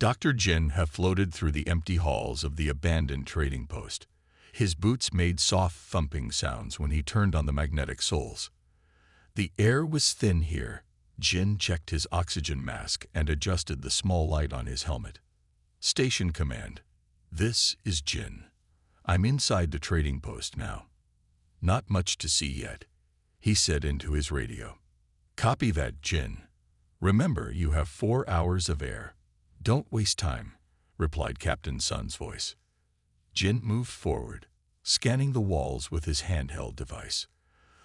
Dr. Jin had floated through the empty halls of the abandoned trading post. His boots made soft thumping sounds when he turned on the magnetic soles. The air was thin here. Jin checked his oxygen mask and adjusted the small light on his helmet. Station command. This is Jin. I'm inside the trading post now. Not much to see yet, he said into his radio. Copy that, Jin. Remember, you have 4 hours of air. Don't waste time, replied Captain Sun's voice. Jin moved forward, scanning the walls with his handheld device.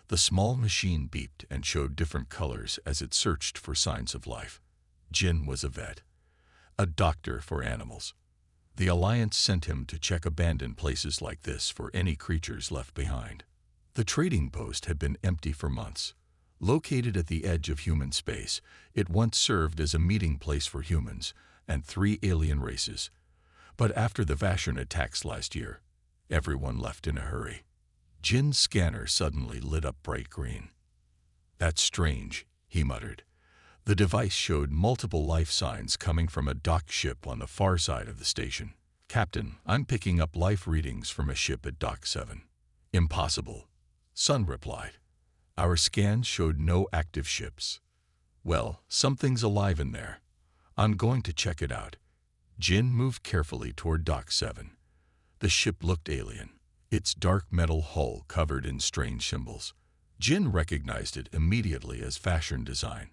The small machine beeped and showed different colors as it searched for signs of life. Jin was a vet, a doctor for animals. The Alliance sent him to check abandoned places like this for any creatures left behind. The trading post had been empty for months. Located at the edge of human space, it once served as a meeting place for humans and 3 alien races. But after the Vashon attacks last year, everyone left in a hurry. Jin's scanner suddenly lit up bright green. That's strange, he muttered. The device showed multiple life signs coming from a docked ship on the far side of the station. Captain, I'm picking up life readings from a ship at Dock 7. Impossible, Sun replied. Our scans showed no active ships. Well, something's alive in there. I'm going to check it out. Jin moved carefully toward Dock 7. The ship looked alien, its dark metal hull covered in strange symbols. Jin recognized it immediately as Vashon design.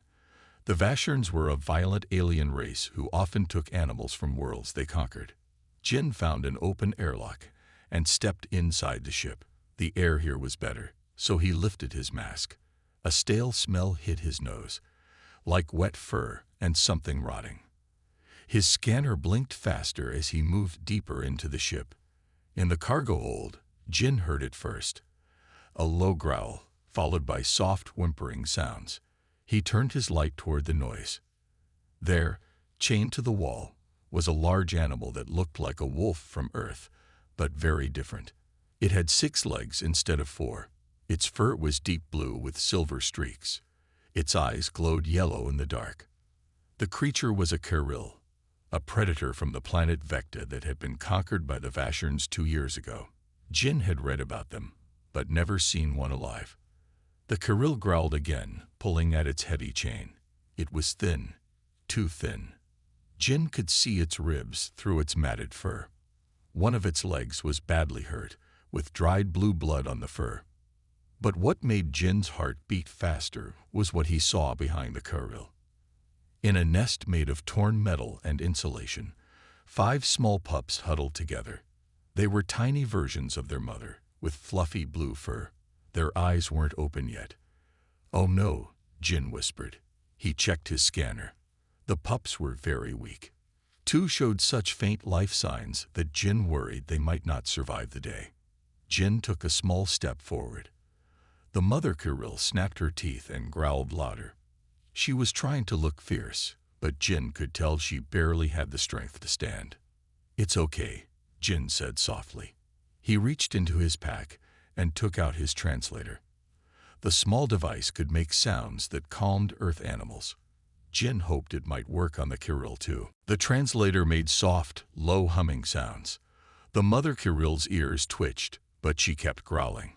The Vashons were a violent alien race who often took animals from worlds they conquered. Jin found an open airlock and stepped inside the ship. The air here was better, so he lifted his mask. A stale smell hit his nose, like wet fur and something rotting. His scanner blinked faster as he moved deeper into the ship. In the cargo hold, Jin heard it first. A low growl, followed by soft whimpering sounds. He turned his light toward the noise. There, chained to the wall, was a large animal that looked like a wolf from Earth, but very different. It had 6 legs instead of 4. Its fur was deep blue with silver streaks. Its eyes glowed yellow in the dark. The creature was a Kirill, a predator from the planet Vecta that had been conquered by the Vashons 2 years ago. Jin had read about them, but never seen one alive. The Kirill growled again, pulling at its heavy chain. It was thin, too thin. Jin could see its ribs through its matted fur. One of its legs was badly hurt, with dried blue blood on the fur. But what made Jin's heart beat faster was what he saw behind the Kirill. In a nest made of torn metal and insulation, 5 small pups huddled together. They were tiny versions of their mother, with fluffy blue fur. Their eyes weren't open yet. Oh no, Jin whispered. He checked his scanner. The pups were very weak. 2 showed such faint life signs that Jin worried they might not survive the day. Jin took a small step forward. The mother Kirill snapped her teeth and growled louder. She was trying to look fierce, but Jin could tell she barely had the strength to stand. It's okay, Jin said softly. He reached into his pack and took out his translator. The small device could make sounds that calmed Earth animals. Jin hoped it might work on the Kirill too. The translator made soft, low humming sounds. The mother Kirill's ears twitched, but she kept growling.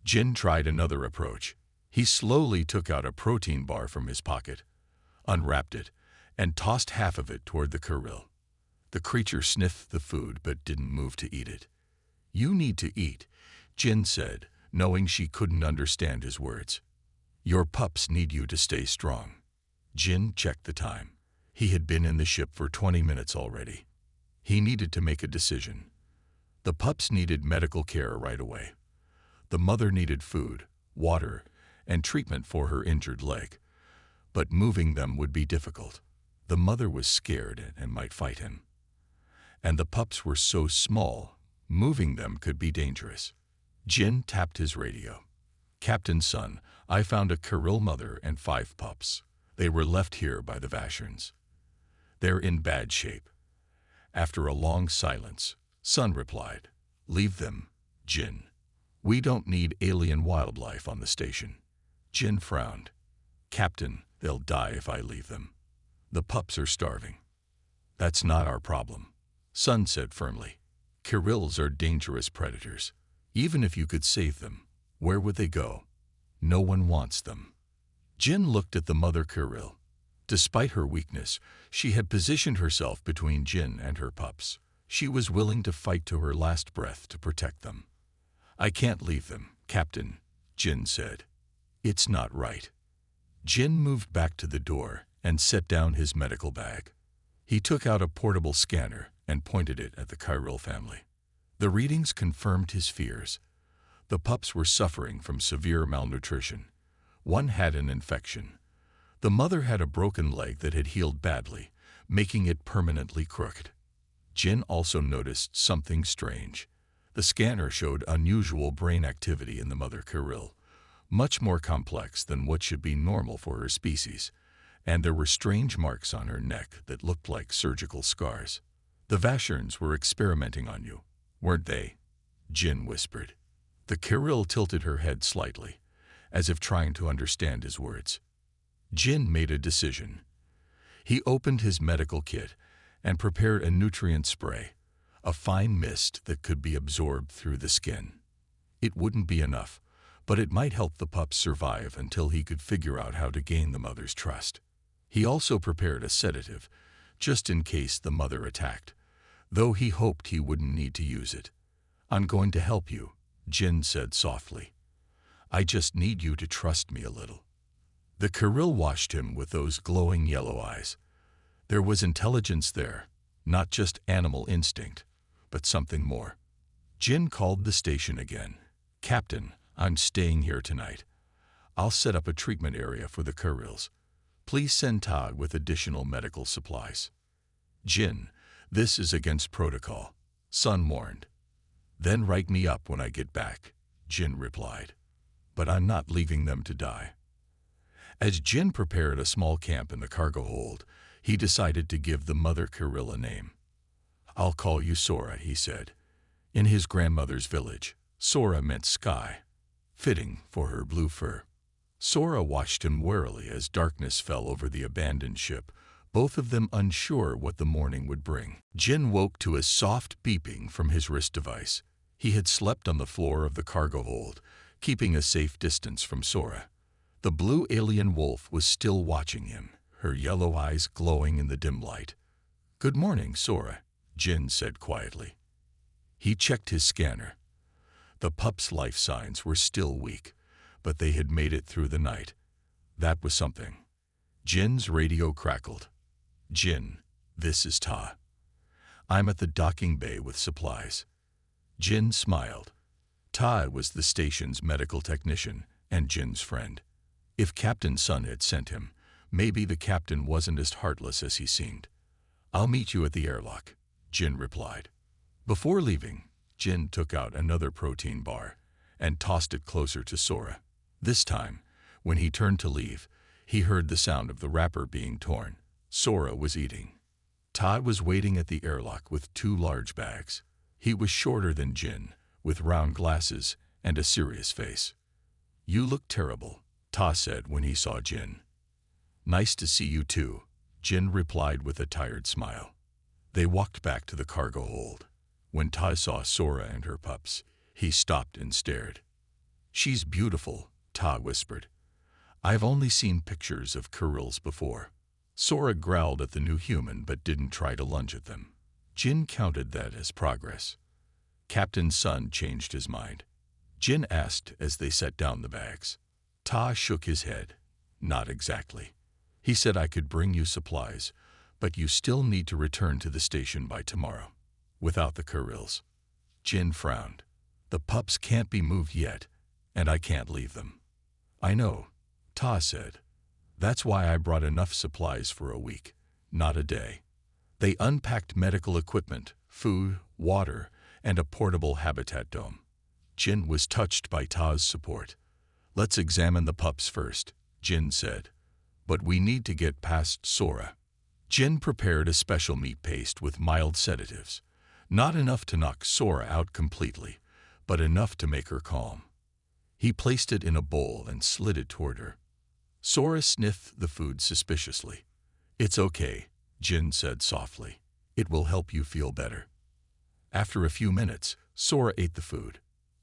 Jin tried another approach. He slowly took out a protein bar from his pocket, unwrapped it, and tossed half of it toward the Kirill. The creature sniffed the food but didn't move to eat it. You need to eat, Jin said, knowing she couldn't understand his words. Your pups need you to stay strong. Jin checked the time. He had been in the ship for 20 minutes already. He needed to make a decision. The pups needed medical care right away. The mother needed food, water, and treatment for her injured leg. But moving them would be difficult. The mother was scared and might fight him. And the pups were so small, moving them could be dangerous. Jin tapped his radio. Captain Sun, I found a Kirill mother and 5 pups. They were left here by the Vashons. They're in bad shape. After a long silence, Sun replied, Leave them, Jin. We don't need alien wildlife on the station. Jin frowned. Captain, they'll die if I leave them. The pups are starving. That's not our problem, Sun said firmly. Kirils are dangerous predators. Even if you could save them, where would they go? No one wants them. Jin looked at the mother Kiril. Despite her weakness, she had positioned herself between Jin and her pups. She was willing to fight to her last breath to protect them. I can't leave them, Captain, Jin said. It's not right. Jin moved back to the door and set down his medical bag. He took out a portable scanner and pointed it at the Kiril family. The readings confirmed his fears. The pups were suffering from severe malnutrition. One had an infection. The mother had a broken leg that had healed badly, making it permanently crooked. Jin also noticed something strange. The scanner showed unusual brain activity in the mother Kiril, much more complex than what should be normal for her species, and there were strange marks on her neck that looked like surgical scars. The Vasherns were experimenting on you, weren't they? Jin whispered. The Kiril tilted her head slightly, as if trying to understand his words. Jin made a decision. He opened his medical kit and prepared a nutrient spray, a fine mist that could be absorbed through the skin. It wouldn't be enough, but it might help the pups survive until he could figure out how to gain the mother's trust. He also prepared a sedative, just in case the mother attacked, though he hoped he wouldn't need to use it. I'm going to help you, Jin said softly. I just need you to trust me a little. The Kiril watched him with those glowing yellow eyes. There was intelligence there, not just animal instinct, but something more. Jin called the station again. Captain, I'm staying here tonight. I'll set up a treatment area for the Kirils. Please send Todd with additional medical supplies. Jin, this is against protocol, Sun warned. Then write me up when I get back, Jin replied. But I'm not leaving them to die. As Jin prepared a small camp in the cargo hold, he decided to give the mother Kiril a name. I'll call you Sora, he said. In his grandmother's village, Sora meant sky, fitting for her blue fur. Sora watched him warily as darkness fell over the abandoned ship, both of them unsure what the morning would bring. Jin woke to a soft beeping from his wrist device. He had slept on the floor of the cargo hold, keeping a safe distance from Sora. The blue alien wolf was still watching him, her yellow eyes glowing in the dim light. Good morning, Sora, Jin said quietly. He checked his scanner. The pup's life signs were still weak, but they had made it through the night. That was something. Jin's radio crackled. Jin, this is Ta. I'm at the docking bay with supplies. Jin smiled. Ta was the station's medical technician and Jin's friend. If Captain Sun had sent him, maybe the captain wasn't as heartless as he seemed. I'll meet you at the airlock, Jin replied. Before leaving, Jin took out another protein bar and tossed it closer to Sora. This time, when he turned to leave, he heard the sound of the wrapper being torn. Sora was eating. Todd was waiting at the airlock with 2 large bags. He was shorter than Jin, with round glasses and a serious face. You look terrible, Ta said when he saw Jin. Nice to see you too, Jin replied with a tired smile. They walked back to the cargo hold. When Ta saw Sora and her pups, he stopped and stared. She's beautiful, Ta whispered. I've only seen pictures of Kirils before. Sora growled at the new human but didn't try to lunge at them. Jin counted that as progress. Captain Sun changed his mind. Jin asked as they set down the bags. Ta shook his head. Not exactly. He said I could bring you supplies, but you still need to return to the station by tomorrow, without the Kirils. Jin frowned. The pups can't be moved yet, and I can't leave them. I know, Ta said. That's why I brought enough supplies for a week, not a day. They unpacked medical equipment, food, water, and a portable habitat dome. Jin was touched by Ta's support. Let's examine the pups first, Jin said. But we need to get past Sora. Jin prepared a special meat paste with mild sedatives. Not enough to knock Sora out completely, but enough to make her calm. He placed it in a bowl and slid it toward her. Sora sniffed the food suspiciously. It's okay, Jin said softly. It will help you feel better. After a few minutes, Sora ate the food.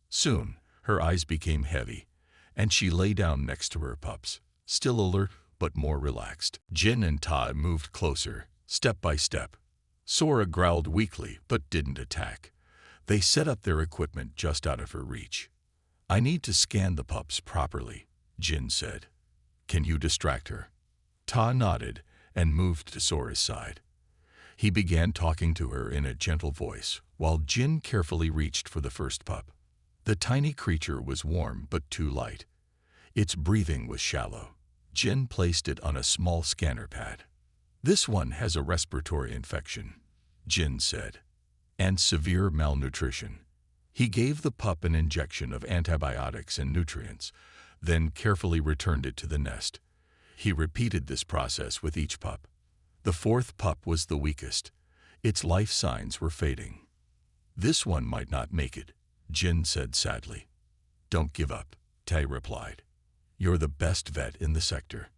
Soon, her eyes became heavy, and she lay down next to her pups, still alert but more relaxed. Jin and Ta moved closer, step by step. Sora growled weakly but didn't attack. They set up their equipment just out of her reach. "I need to scan the pups properly," Jin said. "Can you distract her?" Ta nodded and moved to Sora's side. He began talking to her in a gentle voice, while Jin carefully reached for the first pup. The tiny creature was warm but too light. Its breathing was shallow. Jin placed it on a small scanner pad. "This one has a respiratory infection," Jin said, "and severe malnutrition." He gave the pup an injection of antibiotics and nutrients, then carefully returned it to the nest. He repeated this process with each pup. The fourth pup was the weakest. Its life signs were fading. "This one might not make it," Jin said sadly. "Don't give up," Tai replied. "You're the best vet in the sector."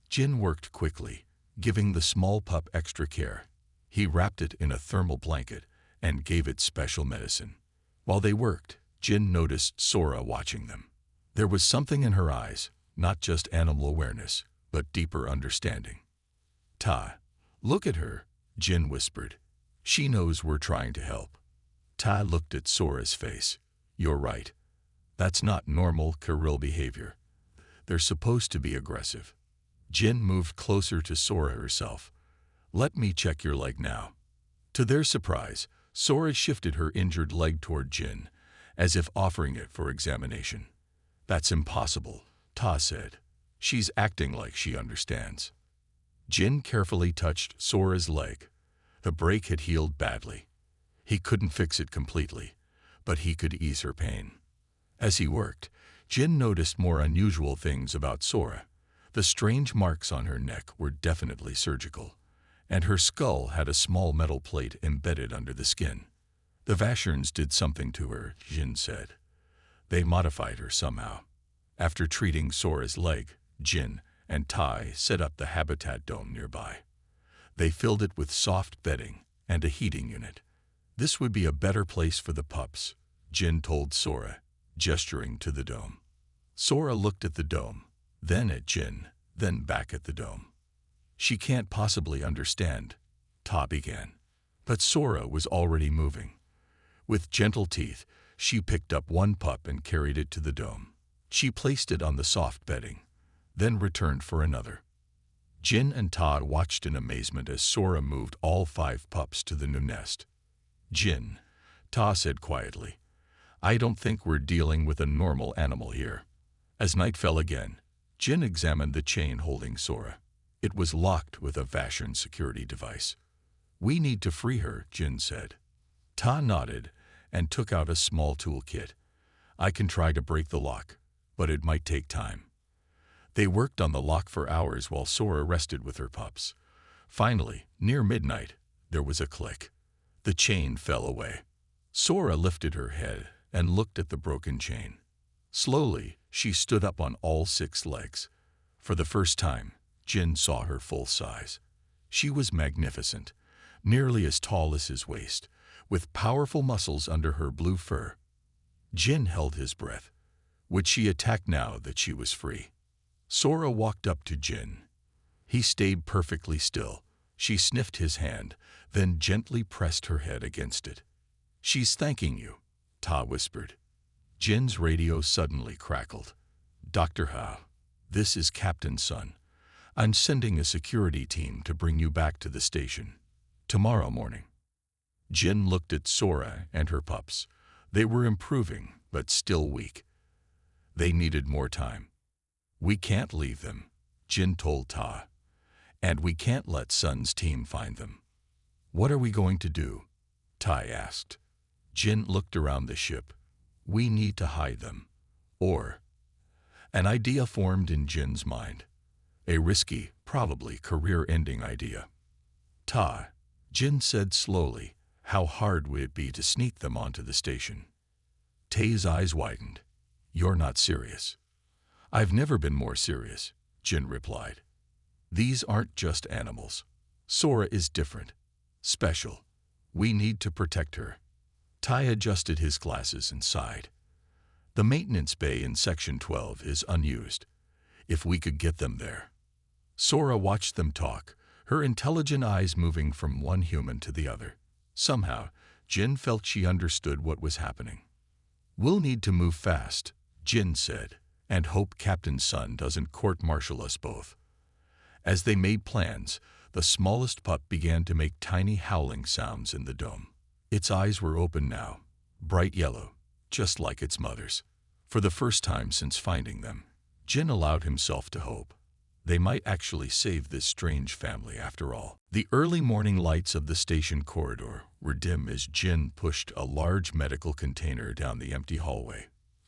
Jin worked quickly, giving the small pup extra care. He wrapped it in a thermal blanket and gave it special medicine. While they worked, Jin noticed Sora watching them. There was something in her eyes, not just animal awareness, but deeper understanding. "Ta, look at her," Jin whispered. "She knows we're trying to help." Ta looked at Sora's face. "You're right. That's not normal Kiril behavior. They're supposed to be aggressive." Jin moved closer to Sora herself. "Let me check your leg now." To their surprise, Sora shifted her injured leg toward Jin, as if offering it for examination. "That's impossible," Ta said. "She's acting like she understands." Jin carefully touched Sora's leg. The break had healed badly. He couldn't fix it completely, but he could ease her pain. As he worked, Jin noticed more unusual things about Sora. The strange marks on her neck were definitely surgical, and her skull had a small metal plate embedded under the skin. "The Vasherns did something to her," Jin said. "They modified her somehow." After treating Sora's leg, Jin and Tai set up the habitat dome nearby. They filled it with soft bedding and a heating unit. "This would be a better place for the pups," Jin told Sora, gesturing to the dome. Sora looked at the dome, then at Jin, then back at the dome. "She can't possibly understand," Ta began. But Sora was already moving. With gentle teeth, she picked up one pup and carried it to the dome. She placed it on the soft bedding, then returned for another. Jin and Ta watched in amazement as Sora moved all 5 pups to the new nest. "Jin," Ta said quietly, "I don't think we're dealing with a normal animal here." As night fell again, Jin examined the chain holding Sora. It was locked with a Vashern security device. "We need to free her," Jin said. Ta nodded and took out a small toolkit. "I can try to break the lock, but it might take time." They worked on the lock for hours while Sora rested with her pups. Finally, near midnight, there was a click. The chain fell away. Sora lifted her head and looked at the broken chain. Slowly, she stood up on all 6 legs. For the first time, Jin saw her full size. She was magnificent, nearly as tall as his waist, with powerful muscles under her blue fur. Jin held his breath. Would she attack now that she was free? Sora walked up to Jin. He stayed perfectly still. She sniffed his hand, then gently pressed her head against it. "She's thanking you," Ta whispered. Jin's radio suddenly crackled. "Dr. Hao, this is Captain Sun. I'm sending a security team to bring you back to the station tomorrow morning." Jin looked at Sora and her pups. They were improving, but still weak. They needed more time. "We can't leave them," Jin told Ta. "And we can't let Sun's team find them." "What are we going to do?" Tai asked. Jin looked around the ship. "We need to hide them. Or..." An idea formed in Jin's mind. A risky, probably career-ending idea. "Ta," Jin said slowly, "how hard would it be to sneak them onto the station?" Tai's eyes widened. "You're not serious." "I've never been more serious," Jin replied. "These aren't just animals. Sora is different. Special. We need to protect her. Ty adjusted his glasses and sighed. The maintenance bay in Section 12 is unused. If we could get them there. Sora watched them talk, her intelligent eyes moving from one human to the other. Somehow, Jin felt she understood what was happening. We'll need to move fast, Jin said, and hope Captain Sun doesn't court-martial us both. As they made plans, the smallest pup began to make tiny howling sounds in the dome. Its eyes were open now, bright yellow, just like its mother's. For the first time since finding them, Jin allowed himself to hope. They might actually save this strange family after all. The early morning lights of the station corridor were dim as Jin pushed a large medical container down the empty hallway.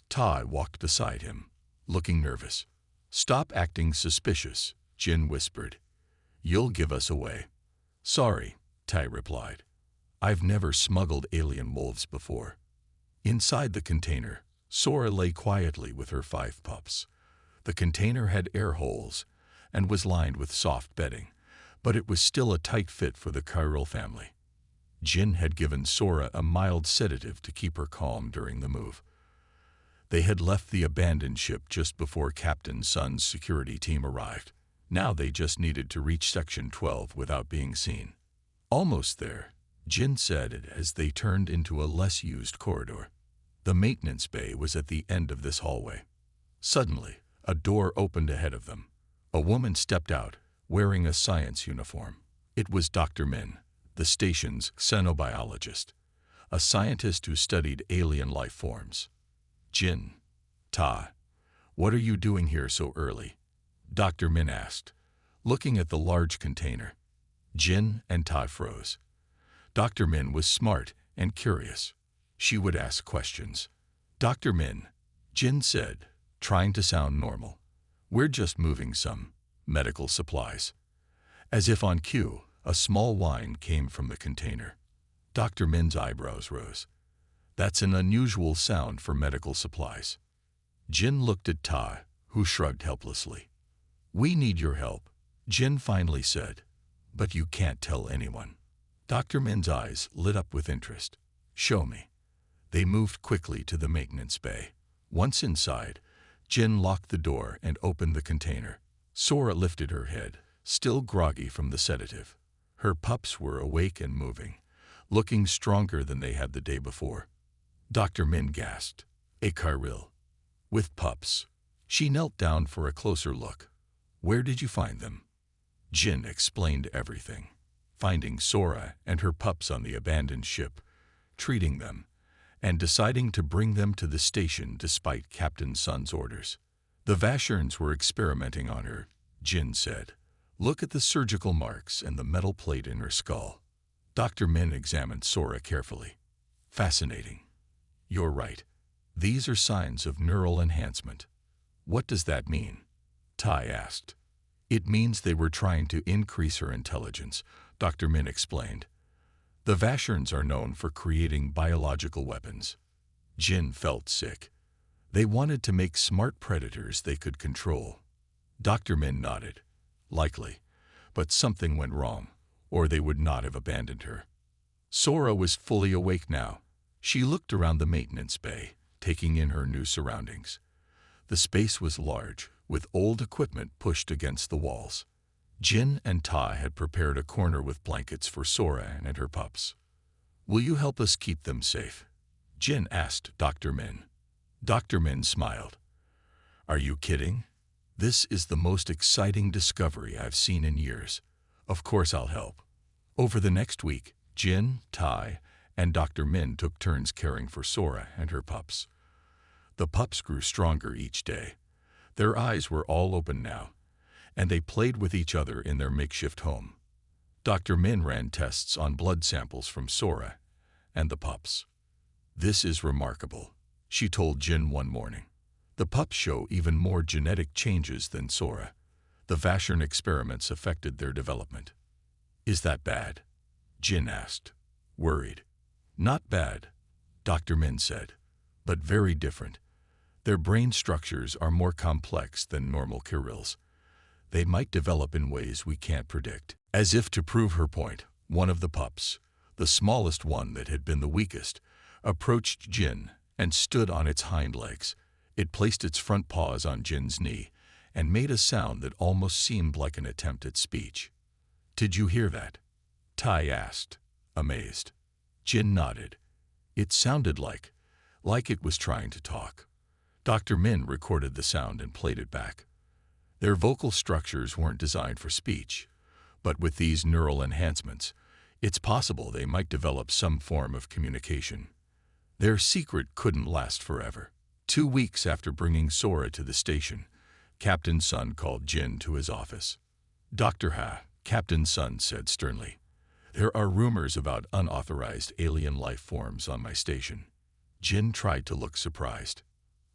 Tai walked beside him, looking nervous. "Stop acting suspicious," Jin whispered. "You'll give us away." "Sorry," Tai replied. "I've never smuggled alien wolves before." Inside the container, Sora lay quietly with her 5 pups. The container had air holes and was lined with soft bedding, but it was still a tight fit for the chiral family. Jin had given Sora a mild sedative to keep her calm during the move. They had left the abandoned ship just before Captain Sun's security team arrived. Now they just needed to reach Section 12 without being seen. "Almost there," Jin said as they turned into a less used corridor. The maintenance bay was at the end of this hallway. Suddenly, a door opened ahead of them. A woman stepped out, wearing a science uniform. It was Dr. Min, the station's xenobiologist, a scientist who studied alien life forms. "Jin, Ta, what are you doing here so early?" Dr. Min asked, looking at the large container. Jin and Tai froze. Dr. Min was smart and curious. She would ask questions. "Dr. Min," Jin said, trying to sound normal. "We're just moving some medical supplies." As if on cue, a small whine came from the container. Dr. Min's eyebrows rose. "That's an unusual sound for medical supplies." Jin looked at Tai, who shrugged helplessly. "We need your help," Jin finally said. "But you can't tell anyone." Dr. Min's eyes lit up with interest. "Show me." They moved quickly to the maintenance bay. Once inside, Jin locked the door and opened the container. Sora lifted her head, still groggy from the sedative. Her pups were awake and moving, looking stronger than they had the day before. Dr. Min gasped. "A Kyril. With pups." She knelt down for a closer look. "Where did you find them?" Jin explained everything, finding Sora and her pups on the abandoned ship, treating them, and deciding to bring them to the station despite Captain Sun's orders. "The Vasherns were experimenting on her," Jin said. "Look at the surgical marks and the metal plate in her skull." Dr. Min examined Sora carefully. "Fascinating. You're right. These are signs of neural enhancement." "What does that mean?" Tai asked. "It means they were trying to increase her intelligence," Dr. Min explained. "The Vasherns are known for creating biological weapons." Jin felt sick. They wanted to make smart predators they could control. Dr. Min nodded. "Likely. But something went wrong, or they would not have abandoned her." Sora was fully awake now. She looked around the maintenance bay, taking in her new surroundings. The space was large, with old equipment pushed against the walls. Jin and Tai had prepared a corner with blankets for Sora and her pups. "Will you help us keep them safe?" Jin asked Dr. Min. Dr. Min smiled. "Are you kidding? This is the most exciting discovery I've seen in years. Of course I'll help." Over the next week, Jin, Tai, and Dr. Min took turns caring for Sora and her pups. The pups grew stronger each day. Their eyes were all open now, and they played with each other in their makeshift home. Dr. Min ran tests on blood samples from Sora and the pups. "This is remarkable," she told Jin one morning. "The pups show even more genetic changes than Sora. The Vashern experiments affected their development." "Is that bad?" Jin asked, worried. "Not bad," Dr. Min said, "but very different. Their brain structures are more complex than normal Kyrils. They might develop in ways we can't predict." As if to prove her point, One of the pups, the smallest one that had been the weakest, approached Jin and stood on its hind legs. It placed its front paws on Jin's knee and made a sound that almost seemed like an attempt at speech. "Did you hear that?" Tai asked, amazed. Jin nodded. It sounded like it was trying to talk. Dr. Min recorded the sound and played it back. Their vocal structures weren't designed for speech, but with these neural enhancements, it's possible they might develop some form of communication. Their secret couldn't last forever. 2 weeks after bringing Sora to the station, Captain Sun called Jin to his office. "Dr. Ha," Captain Sun said sternly, "there are rumors about unauthorized alien life forms on my station." Jin tried to look surprised.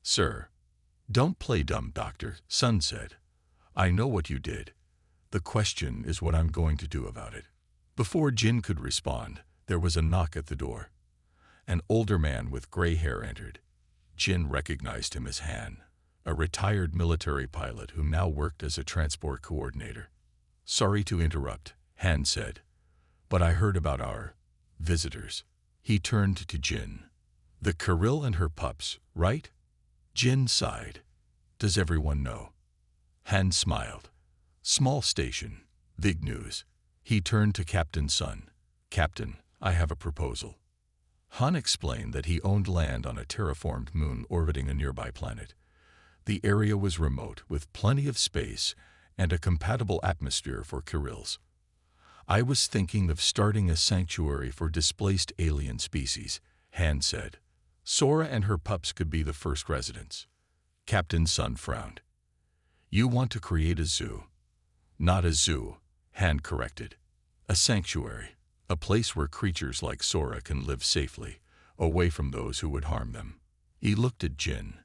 "Sir, don't play dumb, Dr. Sun said. "I know what you did. The question is what I'm going to do about it." Before Jin could respond, there was a knock at the door. An older man with gray hair entered. Jin recognized him as Han, a retired military pilot who now worked as a transport coordinator. "Sorry to interrupt," Han said, "but I heard about our visitors." He turned to Jin. "The Kirill and her pups, right?" Jin sighed. "Does everyone know?" Han smiled. "Small station, big news." He turned to Captain Sun. "Captain, I have a proposal." Han explained that he owned land on a terraformed moon orbiting a nearby planet. The area was remote, with plenty of space and a compatible atmosphere for Kirills. "I was thinking of starting a sanctuary for displaced alien species," Han said. "Sora and her pups could be the first residents." Captain Sun frowned. "You want to create a zoo?" "Not a zoo," Han corrected. "A sanctuary. A place where creatures like Sora can live safely, away from those who would harm them." He looked at Jin.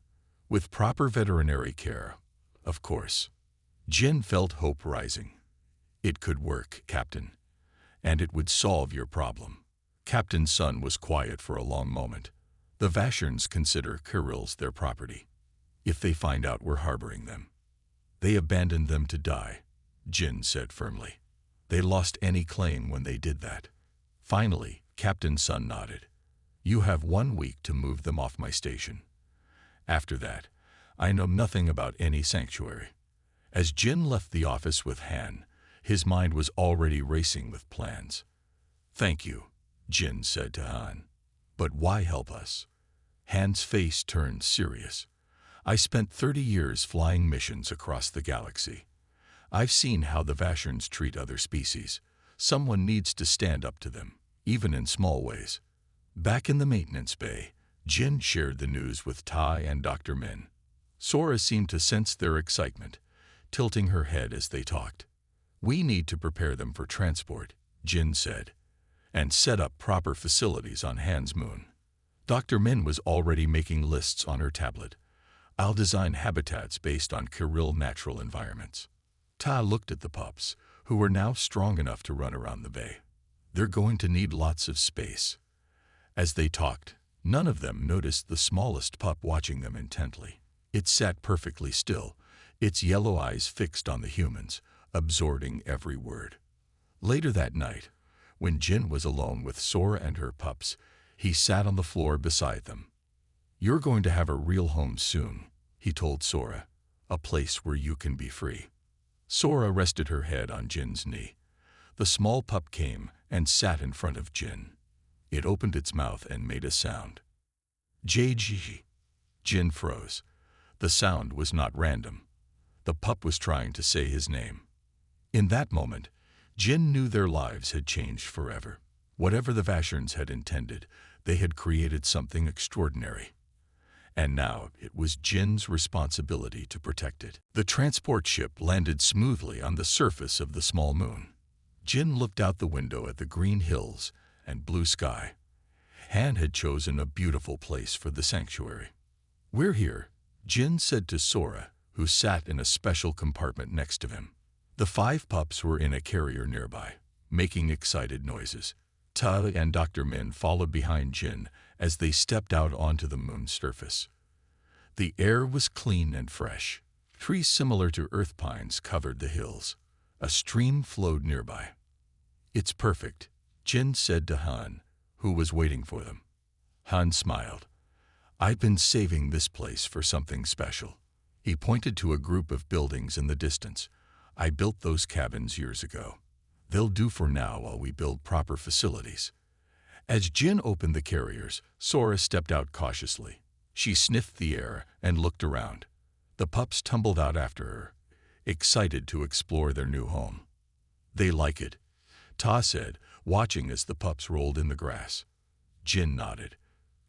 "With proper veterinary care, of course." Jin felt hope rising. "It could work, Captain. And it would solve your problem." Captain Sun was quiet for a long moment. "The Vashurns consider Kirills their property. If they find out we're harboring them, they abandon them to die," Jin said firmly. "They lost any claim when they did that." Finally, Captain Sun nodded. "You have 1 week to move them off my station. After that, I know nothing about any sanctuary." As Jin left the office with Han, his mind was already racing with plans. "Thank you," Jin said to Han. "But why help us?" Han's face turned serious. "I spent 30 years flying missions across the galaxy. I've seen how the Vashurns treat other species. Someone needs to stand up to them, even in small ways." Back in the maintenance bay, Jin shared the news with Tai and Dr. Min. Sora seemed to sense their excitement, tilting her head as they talked. "We need to prepare them for transport," Jin said, "and set up proper facilities on Han's moon." Dr. Min was already making lists on her tablet. "I'll design habitats based on Kirill natural environments." Ta looked at the pups, who were now strong enough to run around the bay. "They're going to need lots of space." As they talked, none of them noticed the smallest pup watching them intently. It sat perfectly still, its yellow eyes fixed on the humans, absorbing every word. Later that night, when Jin was alone with Sora and her pups, he sat on the floor beside them. "You're going to have a real home soon," he told Sora, "a place where you can be free." Sora rested her head on Jin's knee. The small pup came and sat in front of Jin. It opened its mouth and made a sound. "JG." Jin froze. The sound was not random. The pup was trying to say his name. In that moment, Jin knew their lives had changed forever. Whatever the Vashurns had intended, they had created something extraordinary. And now it was Jin's responsibility to protect it. The transport ship landed smoothly on the surface of the small moon. Jin looked out the window at the green hills and blue sky. Han had chosen a beautiful place for the sanctuary. "We're here," Jin said to Sora, who sat in a special compartment next to him. The 5 pups were in a carrier nearby, making excited noises. Ta and Dr. Min followed behind Jin as they stepped out onto the moon's surface. The air was clean and fresh. Trees similar to earth pines covered the hills. A stream flowed nearby. "It's perfect," Jin said to Han, who was waiting for them. Han smiled. "I've been saving this place for something special." He pointed to a group of buildings in the distance. "I built those cabins years ago. They'll do for now while we build proper facilities." As Jin opened the carriers, Sora stepped out cautiously. She sniffed the air and looked around. The pups tumbled out after her, excited to explore their new home. "They like it," Ta said, watching as the pups rolled in the grass. Jin nodded.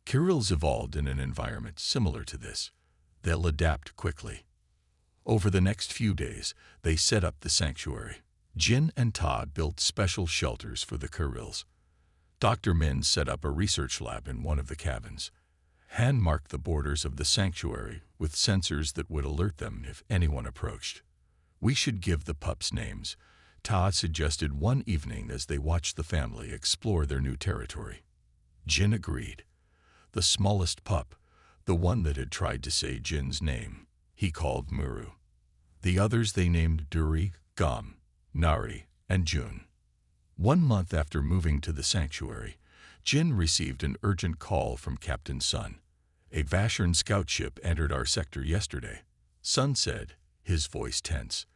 Kirill's evolved in an environment similar to this. They'll adapt quickly. Over the next few days, they set up the sanctuary. Jin and Ta built special shelters for the Kirills. Dr. Min set up a research lab in one of the cabins. Han marked the borders of the sanctuary with sensors that would alert them if anyone approached. "We should give the pups names," Ta suggested one evening as they watched the family explore their new territory. Jin agreed. The smallest pup, the one that had tried to say Jin's name, he called Muru. The others they named Duri, Gam, Nari, and Jun. 1 month after moving to the sanctuary, Jin received an urgent call from Captain Sun. "A Vashern scout ship entered our sector yesterday," Sun said, his voice tense.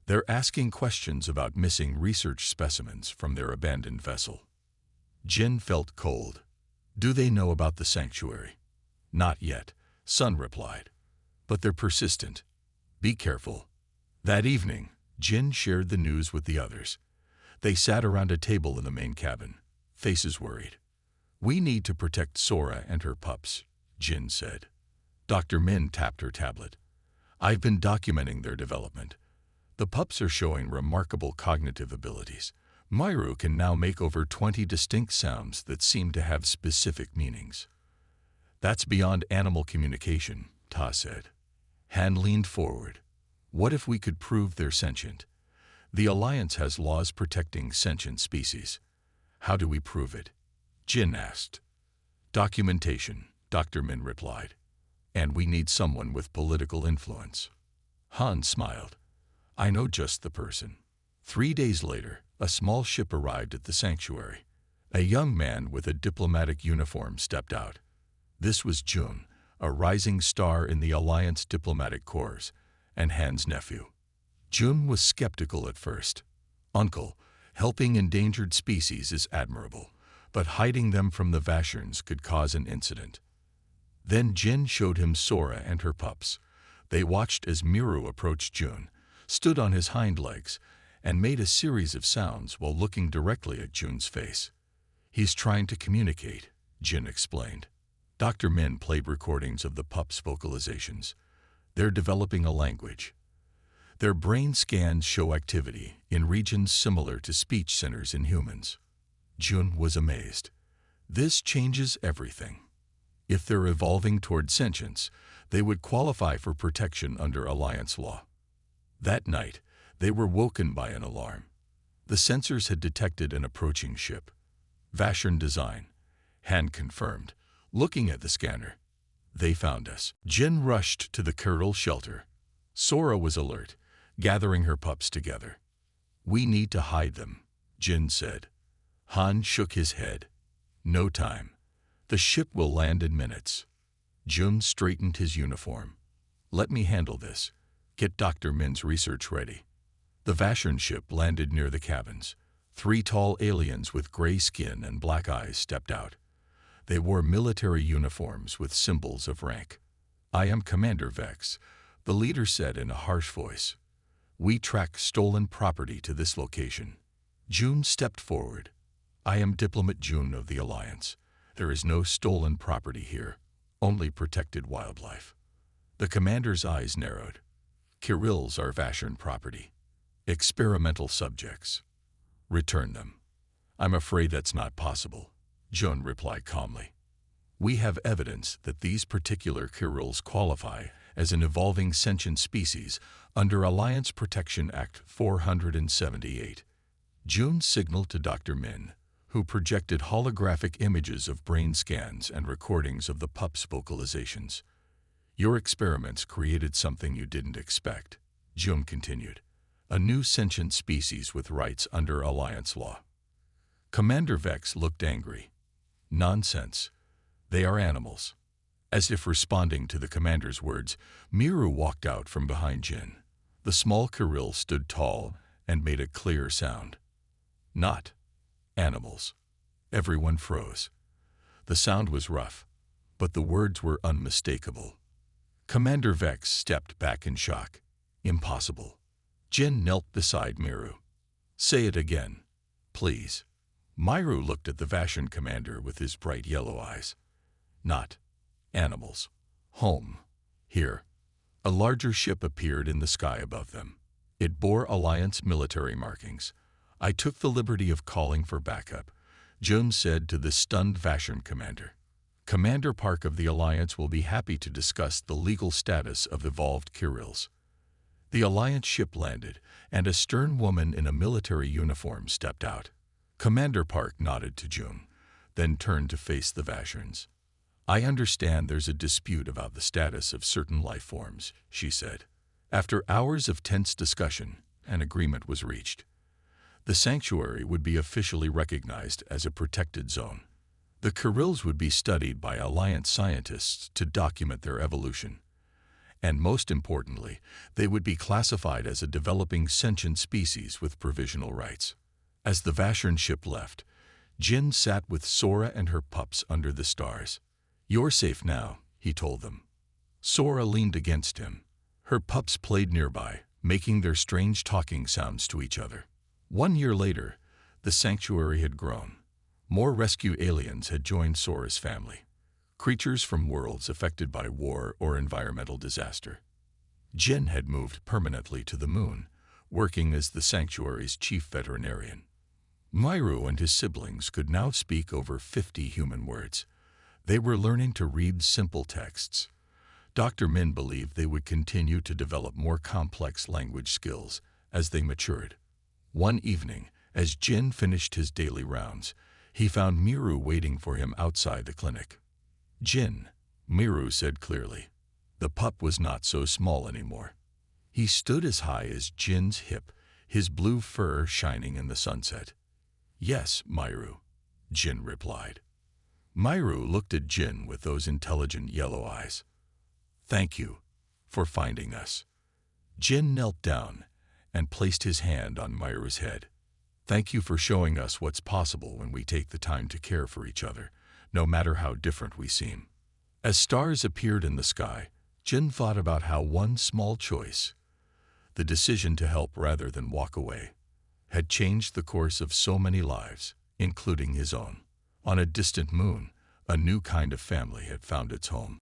"They're asking questions about missing research specimens from their abandoned vessel." Jin felt cold. "Do they know about the sanctuary?" "Not yet," Sun replied. "But they're persistent. Be careful." That evening, Jin shared the news with the others. They sat around a table in the main cabin, faces worried. "We need to protect Sora and her pups," Jin said. Dr. Min tapped her tablet. "I've been documenting their development. The pups are showing remarkable cognitive abilities. Myru can now make over 20 distinct sounds that seem to have specific meanings." "That's beyond animal communication," Ta said. Han leaned forward. "What if we could prove they're sentient? The Alliance has laws protecting sentient species. How do we prove it?" Jin asked. "Documentation," Dr. Min replied. "And we need someone with political influence." Han smiled. "I know just the person." 3 days later, a small ship arrived at the sanctuary. A young man with a diplomatic uniform stepped out. This was Jun, a rising star in the Alliance diplomatic corps, and Han's nephew. Jun was skeptical at first. "Uncle, helping endangered species is admirable, but hiding them from the Vasherns could cause an incident." Then Jin showed him Sora and her pups. They watched as Miru approached Jun, stood on his hind legs, and made a series of sounds while looking directly at Jun's face. "He's trying to communicate," Jin explained. Dr. Min played recordings of the pups' vocalizations. "They're developing a language." Their brain scans show activity in regions similar to speech centers in humans. Jun was amazed. This changes everything. If they're evolving toward sentience, they would qualify for protection under Alliance law. That night, they were woken by an alarm. The sensors had detected an approaching ship. "Vashern design," Han confirmed, looking at the scanner. "They found us." Jin rushed to the Kirill shelter. Sora was alert, gathering her pups together. "We need to hide them," Jin said. Han shook his head. "No time. The ship will land in minutes." Jun straightened his uniform. "Let me handle this. Get Dr. Min's research ready." The Vashern ship landed near the cabins. 3 tall aliens with gray skin and black eyes stepped out. They wore military uniforms with symbols of rank. "I am Commander Vex," the leader said in a harsh voice. "We track stolen property to this location." Jun stepped forward. "I am Diplomat Jun of the Alliance. There is no stolen property here, only protected wildlife." The commander's eyes narrowed. "Kirills are Vashern property. Experimental subjects. Return them." "I'm afraid that's not possible," Jun replied calmly. "We have evidence that these particular Kirills qualify as an evolving sentient species under Alliance Protection Act 478. Jun signaled to Dr. Min, who projected holographic images of brain scans and recordings of the pups' vocalizations. "Your experiments created something you didn't expect," Jun continued. "A new sentient species with rights under Alliance law. Commander Vex looked angry. Nonsense. They are animals. As if responding to the commander's words, Miru walked out from behind Jin. The small Kirill stood tall and made a clear sound. Not animals. Everyone froze. The sound was rough, but the words were unmistakable. Commander Vex stepped back in shock. Impossible. Jin knelt beside Miru. Say it again, please. Miru looked at the Vashan commander with his bright yellow eyes. Not animals. Home. Here. A larger ship appeared in the sky above them. It bore Alliance military markings. I took the liberty of calling for backup, Jun said to the stunned Vashan commander. Commander Park of the Alliance will be happy to discuss the legal status of evolved Kirills. The Alliance ship landed, and a stern woman in a military uniform stepped out. Commander Park nodded to Jun, then turned to face the Vashans. I understand there's a dispute about the status of certain life forms, she said. After hours of tense discussion, an agreement was reached. The sanctuary would be officially recognized as a protected zone. The Kirills would be studied by Alliance scientists to document their evolution. And most importantly, they would be classified as a developing sentient species with provisional rights. As the Vashan ship left, Jin sat with Sora and her pups under the stars. You're safe now, he told them. Sora leaned against him. Her pups played nearby, making their strange talking sounds to each other. 1 year later, the sanctuary had grown. More rescue aliens had joined Sora's family, creatures from worlds affected by war or environmental disaster. Jin had moved permanently to the moon, working as the sanctuary's chief veterinarian. Miru and his siblings could now speak over 50 human words. They were learning to read simple texts. Dr. Min believed they would continue to develop more complex language skills as they matured. One evening, as Jin finished his daily rounds, he found Miru waiting for him outside the clinic. Jin, Miru said clearly. The pup was not so small anymore. He stood as high as Jin's hip, his blue fur shining in the sunset. Yes, Miru, Jin replied. Miru looked at Jin with those intelligent yellow eyes. Thank you for finding us. Jin knelt down and placed his hand on Miru's head. Thank you for showing us what's possible when we take the time to care for each other, no matter how different we seem. As stars appeared in the sky, Jin thought about how one small choice, the decision to help rather than walk away, had changed the course of so many lives, including his own. On a distant moon, a new kind of family had found its home.